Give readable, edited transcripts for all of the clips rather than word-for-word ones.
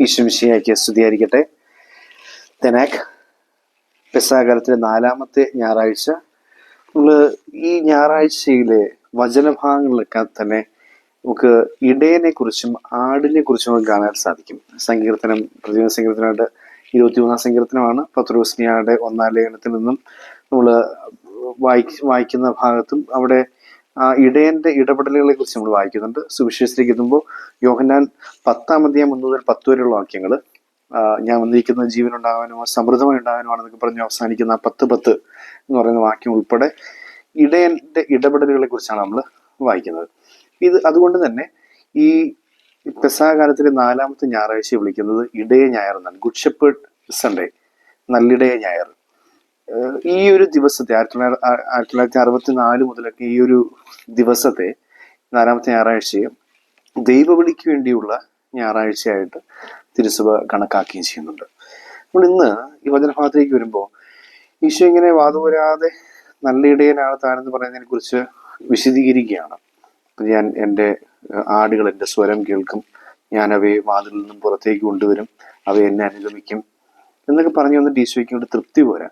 ഈശ്വമിശിഹായ്ക്ക് സ്തുതിയായിരിക്കട്ടെ. തെനാക് പെസഹകാലത്തിലെ 4ാമത്തെ ഞായറാഴ്ച. നമ്മൾ ഈ ഞായറാഴ്ചയിലെ വചനഭാഗങ്ങളിലൊക്കെ തന്നെ നമുക്ക് ഇടയനെ കുറിച്ചും ആടിനെ കുറിച്ചും നമുക്ക് കാണാൻ സാധിക്കും. സങ്കീർത്തനം, പ്രതിദിന സങ്കീർത്തനമായിട്ട് 21-ാം സങ്കീർത്തനമാണ്. പത്രോസ്ലിഹായുടെ 1-ാം ലേഖനത്തിൽ നിന്നും നമ്മൾ വായിക്കുന്ന ഭാഗത്തും അവിടെ ആ ഇടയന്റെ ഇടപെടലുകളെ കുറിച്ച് നമ്മൾ വായിക്കുന്നുണ്ട്. സുവിശേഷത്തിലേക്ക് എത്തുമ്പോൾ യോഹന്നാൻ 10-ാം അധ്യായം 1 മുതൽ 10 വരെയുള്ള വാക്യങ്ങൾ, ഞാൻ വന്നിരിക്കുന്ന ജീവനുണ്ടാകാനോ സമൃദ്ധമായി ഉണ്ടാകാനുമാണെന്നൊക്കെ പറഞ്ഞ് അവസാനിക്കുന്ന 10 എന്ന് പറയുന്ന വാക്യം ഉൾപ്പെടെ ഇടയന്റെ ഇടപെടലുകളെ കുറിച്ചാണ് നമ്മൾ വായിക്കുന്നത്. അതുകൊണ്ട് തന്നെ ഈ പെസഹകാലത്തിലെ 4ാമത്തെ ഞായറാഴ്ച വിളിക്കുന്നത് ഇടയ ഞായർ എന്നാണ്. ഗുഡ് ഷെപ്പേർഡ് സൺഡേ, നല്ലിടയ ഞായർ. ഈ ഒരു ദിവസത്തെ 1964 മുതലൊക്കെ ഈ ഒരു ദിവസത്തെ 4ാമത്തെ ഞായറാഴ്ചയെ ദൈവവിളിക്ക് വേണ്ടിയുള്ള ഞായറാഴ്ചയായിട്ട് തിരുസഭ കണക്കാക്കുകയും ചെയ്യുന്നുണ്ട്. അപ്പോൾ ഇന്ന് ഈ വചനഭാഗത്തേക്ക് വരുമ്പോൾ ഈശോ ഇങ്ങനെ വാതുവരാതെ നല്ല ഇടയനാണ് താനെന്ന് പറയുന്നതിനെ കുറിച്ച് വിശദീകരിക്കുകയാണ്. ഞാൻ എൻ്റെ ആടുകൾ എൻ്റെ സ്വരം കേൾക്കും, ഞാൻ അവയെ വാതിലിൽ നിന്നും പുറത്തേക്ക് കൊണ്ടുവരും, അവയെ എന്നെ അനുഗമിക്കും എന്നൊക്കെ പറഞ്ഞു വന്നിട്ട് ഈശോയ്ക്ക് കൊണ്ട് തൃപ്തി പോരാ.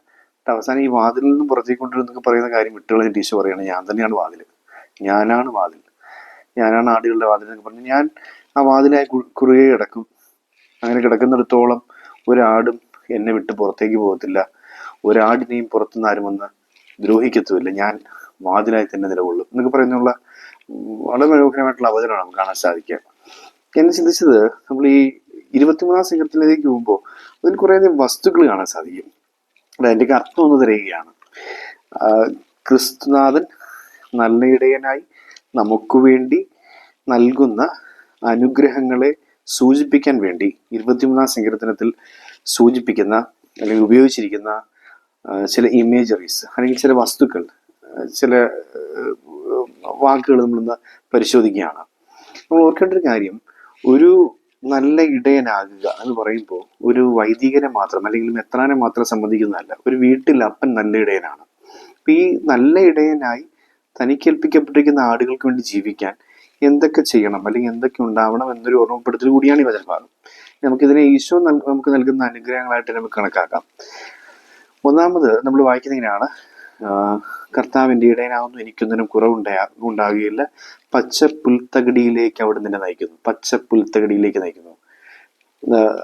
അവസാനം ഈ വാതിലിൽ നിന്നും പുറത്തേക്ക് കൊണ്ടുവരുന്നൊക്കെ പറയുന്ന കാര്യം വിട്ടുകളഞ്ഞിട്ട് ഈശോ പറയുകയാണ്, ഞാൻ തന്നെയാണ് വാതിൽ, ഞാനാണ് വാതിൽ, ഞാനാണ് ആടുകളുടെ വാതിൽ എന്നൊക്കെ പറഞ്ഞു ഞാൻ ആ വാതിലായി കുറുകെ കിടക്കും. അങ്ങനെ കിടക്കുന്നിടത്തോളം ഒരാടും എന്നെ വിട്ട് പുറത്തേക്ക് പോകത്തില്ല, ഒരാടിനെയും പുറത്തുനിന്ന് ആരും വന്ന് ദ്രോഹിക്കത്തുമില്ല, ഞാൻ വാതിലായി തന്നെ നിലകൊള്ളും എന്നൊക്കെ പറയുന്നുള്ള വളരെ മനോഹരമായിട്ടുള്ള അവതരണമാണ് നമുക്ക് കാണാൻ സാധിക്കുക. എന്നെ ചിന്തിച്ചത്, നമ്മൾ ഈ 23-ാം സങ്കീർത്തനത്തിലേക്ക് പോകുമ്പോൾ അതിൽ കുറേയധികം വസ്തുക്കൾ കാണാൻ സാധിക്കും. അതിൻ്റെയൊക്കെ അർത്ഥം ഒന്ന് തിരയുകയാണ്. ക്രിസ്തുനാഥൻ നല്ല ഇടയനായി നമുക്ക് വേണ്ടി നൽകുന്ന അനുഗ്രഹങ്ങളെ സൂചിപ്പിക്കാൻ വേണ്ടി 23-ാം സങ്കീർത്തനത്തിൽ സൂചിപ്പിക്കുന്ന അല്ലെങ്കിൽ ഉപയോഗിച്ചിരിക്കുന്ന ചില ഇമേജറീസ് അല്ലെങ്കിൽ ചില വസ്തുക്കൾ, ചില വാക്കുകൾ നമ്മളിന്ന് പരിശോധിക്കുകയാണ്. നമ്മൾ ഓർക്കേണ്ട ഒരു കാര്യം, ഒരു നല്ല ഇടയനാകുക എന്ന് പറയുമ്പോൾ ഒരു വൈദികനെ മാത്രം അല്ലെങ്കിൽ മെത്രാനെ മാത്രം സംബന്ധിക്കുന്നതല്ല. ഒരു വീട്ടിൽ അപ്പൻ നല്ല ഇടയനാണ്. അപ്പൊ ഈ നല്ല ഇടയനായി തനിക്കേൽപ്പിക്കപ്പെട്ടിരിക്കുന്ന ആടുകൾക്ക് വേണ്ടി ജീവിക്കാൻ എന്തൊക്കെ ചെയ്യണം അല്ലെങ്കിൽ എന്തൊക്കെ ഉണ്ടാവണം എന്നൊരു ഓർമ്മപ്പെടുത്തൽ കൂടിയാണ് ഈ വചനഭാഗം. നമുക്കിതിനെ ഈശോ നമുക്ക് നൽകുന്ന അനുഗ്രഹങ്ങളായിട്ട് നമുക്ക് കണക്കാക്കാം. ഒന്നാമത് നമ്മൾ വായിക്കുന്ന ഇങ്ങനെയാണ്, കർത്താവിൻ്റെ ഇടയനാവുന്നു, എനിക്കൊന്നിനും കുറവുണ്ടാകുകയില്ല, പച്ച പുൽത്തകടിയിലേക്ക് അവിടെ നിന്നെ നയിക്കുന്നു, പച്ച പുൽത്തകടിയിലേക്ക് നയിക്കുന്നു.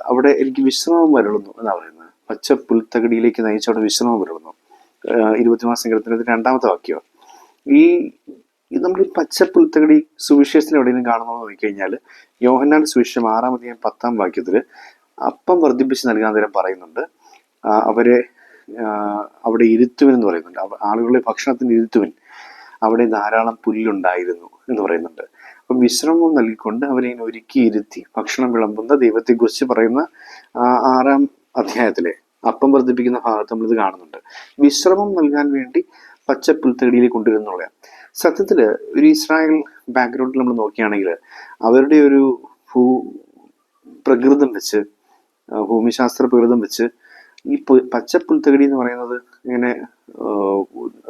അവിടെ എനിക്ക് വിശ്രമം വരളുന്നു എന്നാ പറയുന്നത്. പച്ച പുൽത്തകടിയിലേക്ക് നയിച്ച് അവിടെ വിശ്രമം വരളുന്നു. 23-ാം സങ്കീർത്തനത്തിൽ 2-ാമത്തെ വാക്യം. ഈ നമ്മൾ പച്ച പുൽത്തകടി സുവിശേഷത്തിൽ എവിടെയെങ്കിലും കാണുന്നതെന്ന് നോക്കിക്കഴിഞ്ഞാൽ യോഹന്നാൻ സുവിശേഷം 6-ാം അധ്യായം 10-ാം വാക്യത്തിൽ അപ്പം വർദ്ധിപ്പിച്ച് നൽകാൻ നേരം പറയുന്നുണ്ട്, അവരെ അവിടെ ഇരുത്തുവൻ എന്ന് പറയുന്നുണ്ട്. ആളുകളെ ഭക്ഷണത്തിന് ഇരുത്തുവൻ, അവിടെ ധാരാളം പുല്ലുണ്ടായിരുന്നു എന്ന് പറയുന്നുണ്ട്. അപ്പം വിശ്രമം നൽകിക്കൊണ്ട് അവരെ ഒരുക്കി ഇരുത്തി ഭക്ഷണം വിളമ്പുന്ന ദൈവത്തെക്കുറിച്ച് പറയുന്ന 6-ാം അധ്യായത്തിലെ അപ്പം വർദ്ധിപ്പിക്കുന്ന ഭാഗത്ത് നമ്മളിത് കാണുന്നുണ്ട്. വിശ്രമം നൽകാൻ വേണ്ടി പച്ച പുൽത്തകടിയിലേക്ക് കൊണ്ടുവരുന്നുള്ള സത്യത്തിൽ ഒരു ഇസ്രായേൽ ബാക്ക്ഗ്രൗണ്ടിൽ നമ്മൾ നോക്കുകയാണെങ്കിൽ അവരുടെ ഒരു പ്രകൃതം വെച്ച്, ഭൂമിശാസ്ത്ര പ്രകൃതം വെച്ച് ഈ പച്ച പുൽത്തകടി എന്ന് പറയുന്നത് ഇങ്ങനെ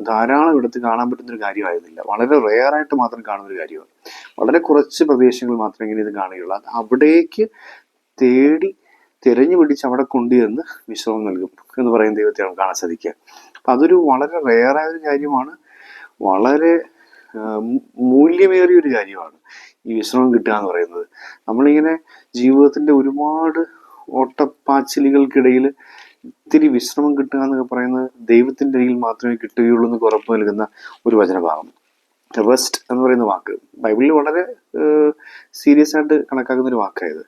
ധാരാളം ഇടത്ത് കാണാൻ പറ്റുന്ന ഒരു കാര്യമായിരുന്നില്ല. വളരെ റെയറായിട്ട് മാത്രം കാണുന്ന ഒരു കാര്യമാണ്. വളരെ കുറച്ച് പ്രദേശങ്ങൾ മാത്രമേ ഇങ്ങനെ ഇത് കാണുകയുള്ളൂ. അവിടേക്ക് തിരഞ്ഞു പിടിച്ച് അവിടെ കൊണ്ടുവന്ന് വിശ്രമം നൽകും എന്ന് പറയുന്ന ദൈവത്തെ നമുക്ക് കാണാൻ സാധിക്കുക. അപ്പം അതൊരു വളരെ റെയറായ ഒരു കാര്യമാണ്, വളരെ മൂല്യമേറിയ ഒരു കാര്യമാണ് ഈ വിശ്രമം കിട്ടുക എന്ന് പറയുന്നത്. നമ്മളിങ്ങനെ ജീവിതത്തിൻ്റെ ഒരുപാട് ഓട്ടപ്പാച്ചിലുകൾക്കിടയിൽ ഇത്തിരി വിശ്രമം കിട്ടുക എന്നൊക്കെ പറയുന്നത് ദൈവത്തിൻ്റെ ഇടയിൽ മാത്രമേ കിട്ടുകയുള്ളൂ എന്ന് ഉറപ്പ് നൽകുന്ന ഒരു വചനഭാഗം. റെസ്റ്റ് എന്ന് പറയുന്ന വാക്ക് ബൈബിളിൽ വളരെ സീരിയസ് ആയിട്ട് കണക്കാക്കുന്ന ഒരു വാക്കായത്.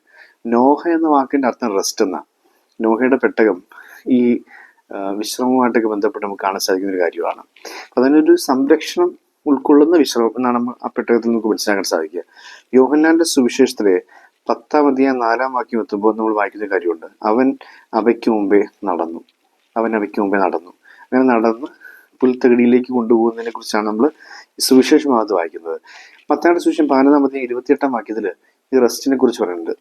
നോഹ എന്ന വാക്കിൻ്റെ അർത്ഥം റെസ്റ്റ് എന്നാണ്. നോഹയുടെ പെട്ടകം ഈ വിശ്രമവുമായിട്ടൊക്കെ ബന്ധപ്പെട്ട് നമുക്ക് കാണാൻ സാധിക്കുന്ന ഒരു കാര്യമാണ്. അതിനൊരു സംരക്ഷണം ഉൾക്കൊള്ളുന്ന വിശ്രമം എന്നാണ് ആ പെട്ടകത്തിൽ നമുക്ക് മനസ്സിലാക്കാൻ സാധിക്കുക. യോഹന്നാന്റെ സുവിശേഷത്തിലെ 10-ാം അധ്യായം 4-ാം വാക്യം എത്തുമ്പോൾ നമ്മൾ വായിക്കുന്ന കാര്യമുണ്ട്, അവൻ അവയ്ക്ക് മുമ്പേ നടന്നു. അങ്ങനെ നടന്ന് പുൽത്തകടിയിലേക്ക് കൊണ്ടുപോകുന്നതിനെ കുറിച്ചാണ് നമ്മൾ സുവിശേഷ ഭാഗത്ത് വായിക്കുന്നത്. മത്തായിയുടെ സുവിശേഷം 15-ാം അധ്യായം 28-ാം വാക്യത്തിൽ ഈ റെസ്റ്റിനെ കുറിച്ച് പറയുന്നുണ്ട്.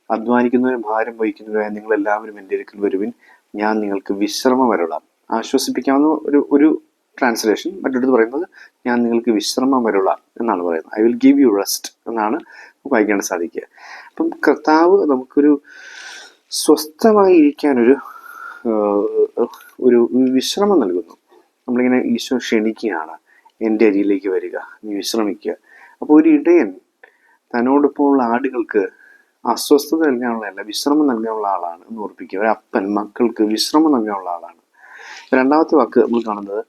അധ്വാനിക്കുന്നവരും ഭാരം വഹിക്കുന്നവരായ നിങ്ങൾ എല്ലാവരും എൻ്റെ അടുക്കൽ വരുവിൻ, ഞാൻ നിങ്ങൾക്ക് വിശ്രമം വരളാം. ആശ്വസിപ്പിക്കാവുന്ന ഒരു ട്രാൻസ്ലേഷൻ. മറ്റൊരു പറയുന്നത് ഞാൻ നിങ്ങൾക്ക് വിശ്രമം വരളാം എന്നാണ് പറയുന്നത്. I will give you rest എന്നാണ് വായിക്കാൻ സാധിക്കുക. അപ്പം കർത്താവ് നമുക്കൊരു സ്വസ്ഥമായി ഇരിക്കാനൊരു ഒരു വിശ്രമം നൽകുന്നു. നമ്മളിങ്ങനെ ഈശോ ക്ഷണിക്കുകയാണ്, എൻ്റെ അരിയിലേക്ക് വരിക, നീ വിശ്രമിക്കുക. അപ്പോൾ ഒരു ഇടയൻ തന്നോടൊപ്പമുള്ള ആടുകൾക്ക് അസ്വസ്ഥത നൽകാനുള്ളതല്ല, വിശ്രമം നൽകാനുള്ള ആളാണ് എന്ന് ഓർപ്പിക്കുക. ഒരു അപ്പൻ മക്കൾക്ക് വിശ്രമം നൽകാനുള്ള ആളാണ്. രണ്ടാമത്തെ വാക്ക് നമ്മൾ കാണുന്നത്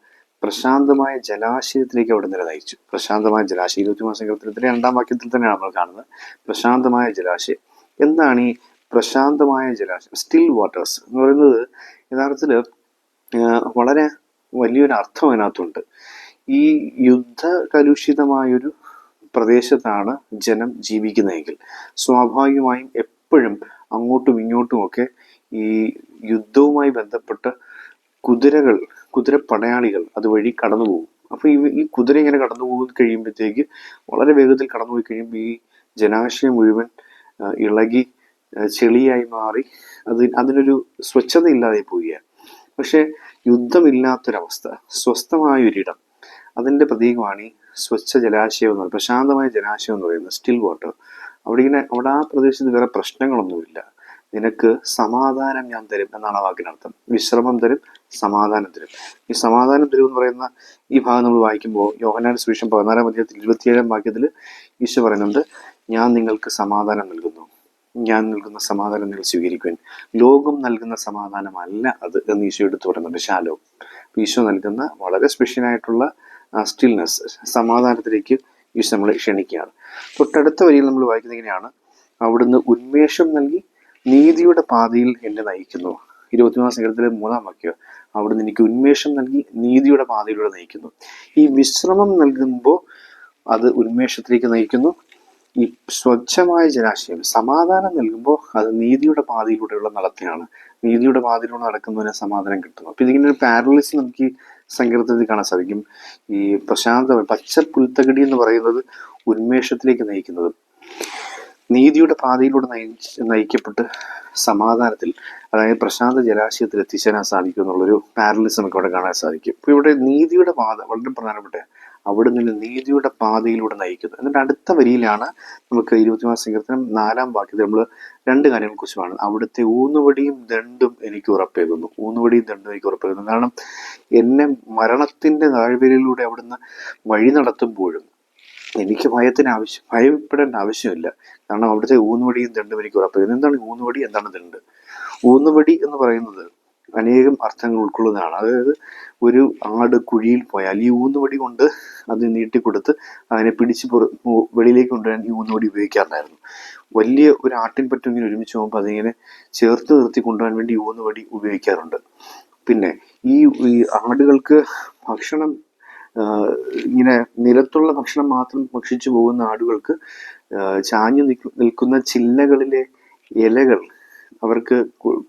പ്രശാന്തമായ ജലാശയത്തിലേക്ക് അവിടെ നിന്ന് നയിച്ചു. പ്രശാന്തമായ ജലാശയം 21 സങ്കീർത്തനത്തിലെ 2-ാം വാക്യത്തിൽ തന്നെയാണ് നമ്മൾ കാണുന്നത് പ്രശാന്തമായ ജലാശയം. എന്താണ് ഈ പ്രശാന്തമായ ജലാശയം? സ്റ്റിൽ വാട്ടേഴ്സ് എന്ന് പറയുന്നത് യഥാർത്ഥത്തിൽ വളരെ വലിയൊരു അർത്ഥം അതിനകത്തുണ്ട്. ഈ യുദ്ധ കലുഷിതമായൊരു പ്രദേശത്താണ് ജനം ജീവിക്കുന്നതെങ്കിൽ സ്വാഭാവികമായും എപ്പോഴും അങ്ങോട്ടും ഇങ്ങോട്ടുമൊക്കെ ഈ യുദ്ധവുമായി ബന്ധപ്പെട്ട് കുതിരപ്പടയാളികൾ അതുവഴി കടന്നു പോകും. അപ്പോൾ ഈ കുതിര ഇങ്ങനെ കടന്നു പോയി കഴിയുമ്പോഴത്തേക്ക് വളരെ വേഗത്തിൽ കടന്നുപോയി കഴിയുമ്പോൾ ഈ ജലാശയം മുഴുവൻ ഇളകി ചെളിയായി മാറി അതിനൊരു സ്വച്ഛത ഇല്ലാതെ പോവുകയാണ്. പക്ഷെ യുദ്ധമില്ലാത്തൊരവസ്ഥ, സ്വസ്ഥമായൊരിടം, അതിൻ്റെ പ്രതീകമാണ് ഈ സ്വച്ഛ ജലാശയം എന്ന് പറയുന്നത്, പ്രശാന്തമായ ജലാശയം എന്ന് പറയുന്നത്, സ്റ്റിൽ വാട്ടർ. അവിടെ ആ പ്രദേശത്ത് വേറെ പ്രശ്നങ്ങളൊന്നുമില്ല. നിനക്ക് സമാധാനം ഞാൻ തരും എന്നാണ് ആ വാക്കിനർത്ഥം. വിശ്രമം തരും, സമാധാനം തരും. ഈ സമാധാനം തരും എന്ന് പറയുന്ന ഈ ഭാഗം നമ്മൾ വായിക്കുമ്പോൾ യോഹന്നാന്റെ സുവിശേഷം 14-ാം അധ്യായത്തിൽ 27-ാം വാക്യത്തിൽ ഈശോ പറയുന്നുണ്ട്, ഞാൻ നിങ്ങൾക്ക് സമാധാനം നൽകുന്നു, ഞാൻ നൽകുന്ന സമാധാനം നിങ്ങൾ സ്വീകരിക്കുവാൻ, ലോകം നൽകുന്ന സമാധാനമല്ല അത് എന്ന് ഈശോ എടുത്തു പറയുന്നുണ്ട്. ശാലോം. ഈശോ നൽകുന്ന വളരെ സ്പെഷ്യലായിട്ടുള്ള സ്റ്റിൽനെസ്, സമാധാനത്തിലേക്ക് ഈശോ നമ്മളെ ക്ഷണിക്കുകയാണ്. തൊട്ടടുത്ത വരിയിൽ നമ്മൾ വായിക്കുന്നത് ഇങ്ങനെയാണ്, അവിടുന്ന് ഉന്മേഷം നൽകി നീതിയുടെ പാതയിൽ എന്നെ നയിക്കുന്നു. 21-ാം സങ്കീർത്തനത്തിലെ 3-ാം വാക്യം, അവിടുന്ന് എനിക്ക് ഉന്മേഷം നൽകി നീതിയുടെ പാതയിലൂടെ നയിക്കുന്നു. ഈ വിശ്രമം നൽകുമ്പോൾ അത് ഉന്മേഷത്തിലേക്ക് നയിക്കുന്നു. ഈ സ്വച്ഛമായ ജലാശയം സമാധാനം നൽകുമ്പോൾ അത് നീതിയുടെ പാതയിലൂടെയുള്ള നടത്തിയാണ്. നീതിയുടെ പാതയിലൂടെ നടക്കുന്നതിന് സമാധാനം കിട്ടുന്നു. അപ്പൊ ഇതിങ്ങനെ ഒരു പാരലൽസ് നമുക്ക് ഈ സങ്കീർത്തനത്തിൽ കാണാൻ സാധിക്കും. ഈ പച്ച പുൽത്തകിടി എന്ന് പറയുന്നത് ഉന്മേഷത്തിലേക്ക് നയിക്കുന്നത്, നീതിയുടെ പാതയിലൂടെ നയിക്കപ്പെട്ട് സമാധാനത്തിൽ, അതായത് പ്രശാന്ത ജലാശയത്തിൽ എത്തിച്ചേരാൻ സാധിക്കും എന്നുള്ളൊരു പാരലൽസ് നമുക്ക് അവിടെ കാണാൻ സാധിക്കും. ഇപ്പൊ ഇവിടെ നീതിയുടെ പാത വളരെ പ്രധാനപ്പെട്ട, അവിടെ നിന്ന് നീതിയുടെ പാതയിലൂടെ നയിക്കുന്നു. എന്നിട്ട് അടുത്ത വരിയിലാണ് നമുക്ക് 21-ാം സങ്കീർത്തനം 4-ാം വാക്യത്തിൽ നമ്മൾ രണ്ട് കാര്യങ്ങളെ കുറിച്ചാണ്, അവിടുത്തെ ഊന്നുവടിയും ദണ്ഡും എനിക്ക് ഉറപ്പേകുന്നു. ഊന്നുവടിയും ദണ്ഡും എനിക്ക് ഉറപ്പേകുന്നു. കാരണം എന്നെ മരണത്തിന്റെ താഴ്വരയിലൂടെ അവിടുന്ന് വഴി നടത്തുമ്പോഴും എനിക്ക് ഭയപ്പെടേണ്ട ആവശ്യമില്ല. കാരണം അവിടുത്തെ ഊന്നുവടിയും ദണ്ഡും എനിക്ക് ഉറപ്പേകുന്നു. എന്താണ് ഊന്നുവടി, എന്താണ് ദണ്ഡ്? ഊന്നുവടി എന്ന് പറയുന്നത് അനേകം അർത്ഥങ്ങൾ ഉൾക്കൊള്ളുന്നതാണ്. അതായത് ഒരു ആട് കുഴിയിൽ പോയാൽ ഈ ഊന്നുവടി കൊണ്ട് അത് നീട്ടിക്കൊടുത്ത് അതിനെ പിടിച്ച് വെളിയിലേക്ക് കൊണ്ടുവരാൻ ഈ ഊന്നുവടി ഉപയോഗിക്കാറുണ്ടായിരുന്നു. വലിയ ഒരു ആട്ടിൻപറ്റം ഇങ്ങനെ ഒരുമിച്ച് പോകുമ്പോൾ അതിങ്ങനെ ചേർത്ത് നിർത്തി കൊണ്ടുപോകാൻ വേണ്ടി ഈ ഊന്നുവടി ഉപയോഗിക്കാറുണ്ട്. പിന്നെ ഈ ആടുകൾക്ക് ഭക്ഷണം, ഇങ്ങനെ നിലത്തുള്ള ഭക്ഷണം മാത്രം ഭക്ഷിച്ചു പോകുന്ന ആടുകൾക്ക് ചാഞ്ഞു നിൽക്കുന്ന ചില്ലകളിലെ ഇലകൾ അവർക്ക്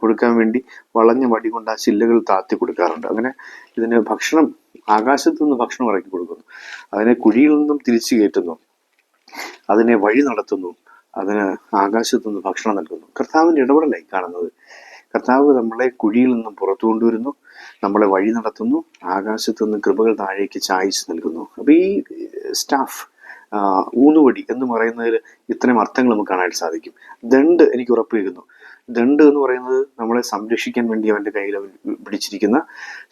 കൊടുക്കാൻ വേണ്ടി വളഞ്ഞ വടി കൊണ്ട് ആ ചില്ലകൾ താത്തി കൊടുക്കാറുണ്ട്. അങ്ങനെ ഇതിന് ഭക്ഷണം, ആകാശത്തു നിന്ന് ഭക്ഷണം ഇറക്കി കൊടുക്കുന്നു, അതിനെ കുഴിയിൽ നിന്നും തിരിച്ചു കയറ്റുന്നു, അതിനെ വഴി നടത്തുന്നു, അതിന് ആകാശത്തു നിന്ന് ഭക്ഷണം നൽകുന്നു. കർത്താവിൻ്റെ ഇടപെടലായി കാണുന്നത്. കർത്താവ് നമ്മളെ കുഴിയിൽ നിന്നും പുറത്തു കൊണ്ടുവരുന്നു, നമ്മളെ വഴി നടത്തുന്നു, ആകാശത്തു നിന്ന് കൃപകൾ താഴേക്ക് ചായച്ച് നൽകുന്നു. അപ്പൊ ഈ സ്റ്റാഫ്, ഊന്നുവടി എന്ന് പറയുന്നതിൽ ഇത്രയും അർത്ഥങ്ങൾ നമുക്ക് കാണാനായിട്ട് സാധിക്കും. ദണ്ഡ് എനിക്ക് ഉറപ്പുവരുന്നു. ദണ്ഡ് എന്ന് പറയുന്നത് നമ്മളെ സംരക്ഷിക്കാൻ വേണ്ടി അവൻ്റെ കയ്യിൽ അവൻ പിടിച്ചിരിക്കുന്ന,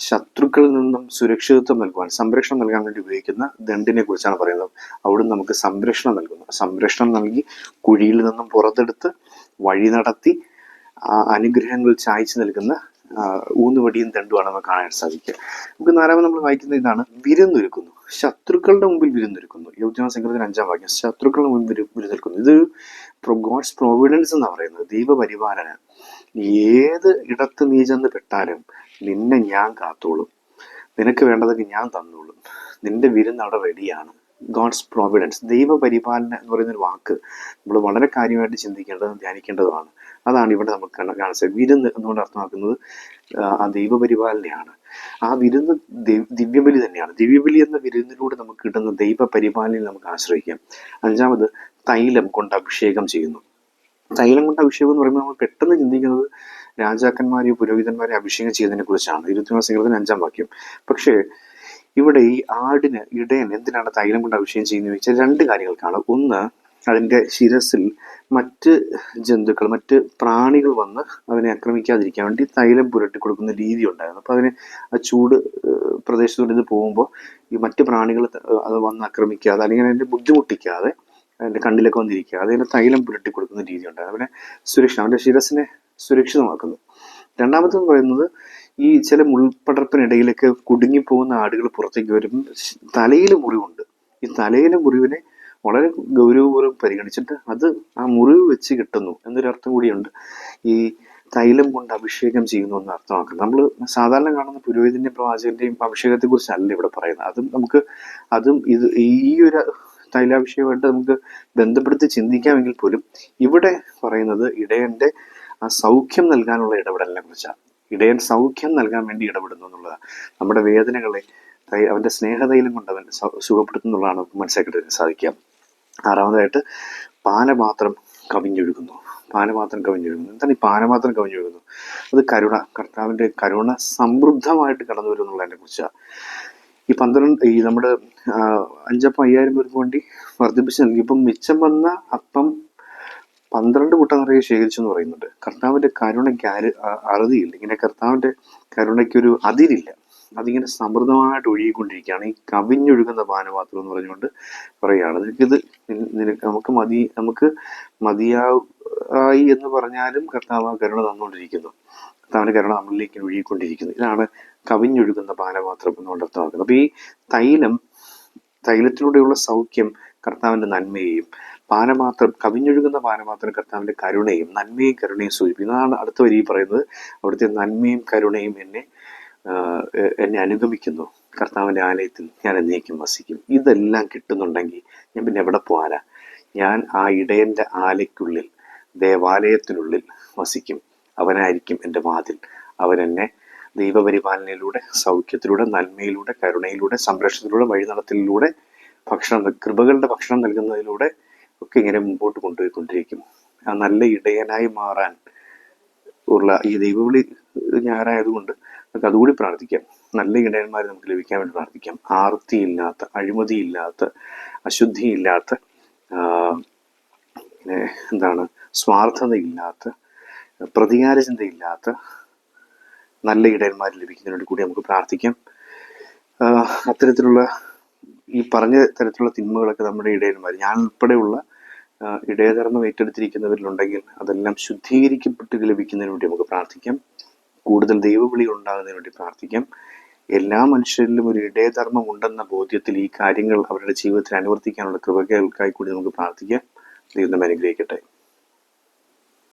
ശത്രുക്കളിൽ നിന്നും സുരക്ഷിതത്വം നൽകുവാൻ, സംരക്ഷണം നൽകാൻ വേണ്ടി ഉപയോഗിക്കുന്ന ദണ്ഡിനെ കുറിച്ചാണ് പറയുന്നത്. അവിടുന്ന് നമുക്ക് സംരക്ഷണം നൽകുന്നു. സംരക്ഷണം നൽകി കുഴിയിൽ നിന്നും പുറത്തെടുത്ത് വഴി നടത്തി അനുഗ്രഹങ്ങൾ ചായച്ചു നൽകുന്ന ഊന്നുവടിയും ദണ്ഡുമാണ് നമുക്ക് കാണാൻ സാധിക്കുക. നമുക്ക് 4-ാമത് നമ്മൾ വായിക്കുന്ന ഇതാണ്, വിരുന്നൊരുക്കുന്നു. ശത്രുക്കളുടെ മുമ്പിൽ വിരുന്നൊരുക്കുന്നു. 21-ാം സങ്കീർത്തനം 5-ാം വാക്യം, ശത്രുക്കളുടെ മുമ്പിൽ വിരുന്നൊരുക്കുന്നു. ഇത് ഗോഡ്സ് പ്രൊവിഡൻസ് എന്നാണ് പറയുന്നത്, ദൈവപരിപാലന. ഏത് ഇടത്ത് നീ ചെന്ന് പെട്ടാലും നിന്നെ ഞാൻ കാത്തോളും, നിനക്ക് വേണ്ടതൊക്കെ ഞാൻ തന്നോളും, നിന്റെ വിരുന്ന് അവിടെ റെഡിയാണ്. ഗോഡ്സ് പ്രോവിഡൻസ്, ദൈവപരിപാലന എന്ന് പറയുന്നൊരു വാക്ക് നമ്മൾ വളരെ കാര്യമായിട്ട് ചിന്തിക്കേണ്ടതും ധ്യാനിക്കേണ്ടതുമാണ്. അതാണ് ഇവിടെ നമുക്ക് കാണാൻ സാധിക്കും. വിരുന്ന് എന്നുകൊണ്ട് അർത്ഥമാക്കുന്നത് ആ ദൈവപരിപാലനയാണ്. ആ വിരുന്ന് ദിവ്യബലി തന്നെയാണ്. ദിവ്യബലി എന്ന വിരുന്നിലൂടെ നമുക്ക് കിട്ടുന്ന ദൈവപരിപാലനയിൽ നമുക്ക് ആശ്രയിക്കാം. 5-ാമത് തൈലം കൊണ്ട് അഭിഷേകം ചെയ്യുന്നു. തൈലം കൊണ്ട് അഭിഷേകം എന്ന് പറയുമ്പോൾ നമ്മൾ പെട്ടെന്ന് ചിന്തിക്കുന്നത് രാജാക്കന്മാരെയോ പുരോഹിതന്മാരെയോ അഭിഷേകം ചെയ്യുന്നതിനെ കുറിച്ചാണ്. 21-ാം സങ്കീർത്തനം 5-ാം വാക്യം. പക്ഷേ ഇവിടെ ഈ ആടിന് ഇടയൻ എന്തിനാണ് തൈലം കൊണ്ട് അഭിഷേകം ചെയ്യുന്നത് വെച്ചാൽ 2 കാര്യങ്ങൾക്കാണ്. ഒന്ന്, അതിൻ്റെ ശിരസിൽ മറ്റ് ജന്തുക്കൾ, മറ്റ് പ്രാണികൾ വന്ന് അതിനെ ആക്രമിക്കാതിരിക്കാൻ വേണ്ടി തൈലം പുരട്ടി കൊടുക്കുന്ന രീതി ഉണ്ടായിരുന്നു. അപ്പോൾ അതിന് ആ ചൂട് പ്രദേശത്തൂടെ ഇത് പോകുമ്പോൾ ഈ മറ്റ് പ്രാണികൾ അത് വന്ന് ആക്രമിക്കാതെ അല്ലെങ്കിൽ അതിനെ ബുദ്ധിമുട്ടിക്കാതെ അതിൻ്റെ കണ്ണിലൊക്കെ വന്നിരിക്കുക അതിന് തൈലം പുരട്ടി കൊടുക്കുന്ന രീതി ഉണ്ടായിരുന്നു. അവനെ അവൻ്റെ ശിരസിനെ സുരക്ഷിതമാക്കുന്നു. രണ്ടാമത്തെന്ന് പറയുന്നത് ഈ ചില മുൾപടർപ്പിനിടയിലൊക്കെ കുടുങ്ങിപ്പോകുന്ന ആടുകൾ പുറത്തേക്ക് വരും. തലയിൽ മുറിവുണ്ട്. ഈ തലയിലെ മുറിവിനെ വളരെ ഗൗരവപൂർവ്വം പരിഗണിച്ചിട്ട് അത് ആ മുറിവ് വെച്ച് കിട്ടുന്നു എന്നൊരർത്ഥം കൂടിയുണ്ട്. ഈ തൈലം കൊണ്ട് അഭിഷേകം ചെയ്യുന്നു എന്ന് അർത്ഥമാക്കുന്നത്. നമ്മൾ സാധാരണ കാണുന്ന പുരോഹിതന്റെയും പ്രവാചകന്റെയും അഭിഷേകത്തെ കുറിച്ചല്ല ഇവിടെ പറയുന്നത്. അതും ഈ ഒരു തൈലാഭിഷേകമായിട്ട് നമുക്ക് ബന്ധപ്പെടുത്തി ചിന്തിക്കാമെങ്കിൽ പോലും ഇവിടെ പറയുന്നത് ഇടയന്റെ ആ സൗഖ്യം നൽകാനുള്ള ഇടപെടലിനെ കുറിച്ചാണ്. ഇടയൻ സൗഖ്യം നൽകാൻ വേണ്ടി ഇടപെടുന്നു എന്നുള്ളതാണ്. നമ്മുടെ വേദനകളെ അവന്റെ സ്നേഹതൈലം കൊണ്ട് അവൻ സുഖപ്പെടുത്തുന്നുള്ളതാണ് നമുക്ക് മനസ്സിലാക്കി സാധിക്കാം. ആറാമതായിട്ട് പാനപാത്രം കവിഞ്ഞൊഴുകുന്നു. എന്താണ് ഈ പാനപാത്രം കവിഞ്ഞൊഴുകുന്നു? അത് കർത്താവിന്റെ കരുണ സമൃദ്ധമായിട്ട് കടന്നു വരും എന്നുള്ളതിനെ കുറിച്ചാണ്. ഈ നമ്മുടെ 5 അപ്പം 5000 പേർക്ക് വേണ്ടി വർദ്ധിപ്പിച്ച് നൽകിയപ്പം മിച്ചം വന്ന അപ്പം 12 കുട്ട നിറയെ ശേഖരിച്ചു എന്ന് പറയുന്നുണ്ട്. കർത്താവിന്റെ കരുണയ്ക്ക് അറുതിയില്ല. ഇങ്ങനെ കർത്താവിന്റെ കരുണയ്ക്കൊരു അതിരില്ല. അതിങ്ങനെ സമൃദ്ധമായിട്ട് ഒഴുകിക്കൊണ്ടിരിക്കുകയാണ്. ഈ കവിഞ്ഞൊഴുകുന്ന പാനപാത്രം എന്ന് പറഞ്ഞുകൊണ്ട് പറയുകയാണ്. നമുക്ക് മതിയായി എന്ന് പറഞ്ഞാലും കർത്താവ് കരുണ തന്നുകൊണ്ടിരിക്കുന്നു. കർത്താവിന്റെ കരുണ നമ്മളിലേക്ക് ഒഴുകിക്കൊണ്ടിരിക്കുന്നു. ഇതാണ് കവിഞ്ഞൊഴുകുന്ന പാനപാത്രം എന്നുകൊണ്ട് അർത്ഥമാക്കുന്നത്. അപ്പൊ ഈ തൈലത്തിലൂടെയുള്ള സൗഖ്യം കർത്താവിന്റെ നന്മയെയും, കവിഞ്ഞൊഴുകുന്ന പാനപാത്രം കർത്താവിന്റെ കരുണയും, നന്മയും കരുണയും സൂചിപ്പിക്കുന്നു. അതാണ് അടുത്ത വരി പറയുന്നത്. അവിടുത്തെ നന്മയും കരുണയും എന്നെ അനുഗമിക്കുന്നു. കർത്താവിന്റെ ആലയത്തിൽ ഞാൻ എന്നേക്കും വസിക്കും. ഇതെല്ലാം കിട്ടുന്നുണ്ടെങ്കിൽ ഞാൻ പിന്നെ എവിടെ പോകാനാ? ഞാൻ ആ ഇടയന്റെ ആലയ്ക്കുള്ളിൽ, ദേവാലയത്തിനുള്ളിൽ വസിക്കും. അവനായിരിക്കും എൻ്റെ വാതിൽ. അവൻ എന്നെ ദൈവപരിപാലനയിലൂടെ, സൗഖ്യത്തിലൂടെ, നന്മയിലൂടെ, കരുണയിലൂടെ, സംരക്ഷണത്തിലൂടെ, വഴിനടത്തലിലൂടെ, കൃപകളുടെ ഭക്ഷണം നൽകുന്നതിലൂടെ ഒക്കെ ഇങ്ങനെ മുമ്പോട്ട് കൊണ്ടുപോയിക്കൊണ്ടിരിക്കും. ആ നല്ല ഇടയനായി മാറാൻ ഉള്ള ഈ ദൈവവിളി ഞായറായതുകൊണ്ട് നമുക്ക് അതുകൂടി പ്രാർത്ഥിക്കാം. നല്ല ഇടയന്മാരെ നമുക്ക് ലഭിക്കാൻ വേണ്ടി പ്രാർത്ഥിക്കാം. ആർത്തിയില്ലാത്ത, അഴിമതിയില്ലാത്ത, അശുദ്ധിയില്ലാത്ത, സ്വാർത്ഥതയില്ലാത്ത, പ്രതികാര ചിന്തയില്ലാത്ത നല്ല ഇടയന്മാർ ലഭിക്കുന്നതിന് വേണ്ടി കൂടി നമുക്ക് പ്രാർത്ഥിക്കാം. അത്തരത്തിലുള്ള ഈ പറഞ്ഞ തരത്തിലുള്ള തിന്മകളൊക്കെ നമ്മുടെ ഇടയന്മാർ, ഞാൻ ഉൾപ്പെടെയുള്ള ഇടയധർമ്മം ഏറ്റെടുത്തിരിക്കുന്നവരിലുണ്ടെങ്കിൽ അതെല്ലാം ശുദ്ധീകരിക്കപ്പെട്ട് ലഭിക്കുന്നതിന് വേണ്ടി നമുക്ക് പ്രാർത്ഥിക്കാം. കൂടുതൽ ദൈവവിളി ഉണ്ടാകുന്നതിന് വേണ്ടി പ്രാർത്ഥിക്കാം. എല്ലാ മനുഷ്യരിലും ഒരു ഇടയധർമ്മം ഉണ്ടെന്ന ബോധ്യത്തിൽ ഈ കാര്യങ്ങൾ അവരുടെ ജീവിതത്തിൽ അനുവർത്തിക്കാനുള്ള കൃപകൾക്കായി കൂടി നമുക്ക് പ്രാർത്ഥിക്കാം. ദൈവം നമ്മെ അനുഗ്രഹിക്കട്ടെ.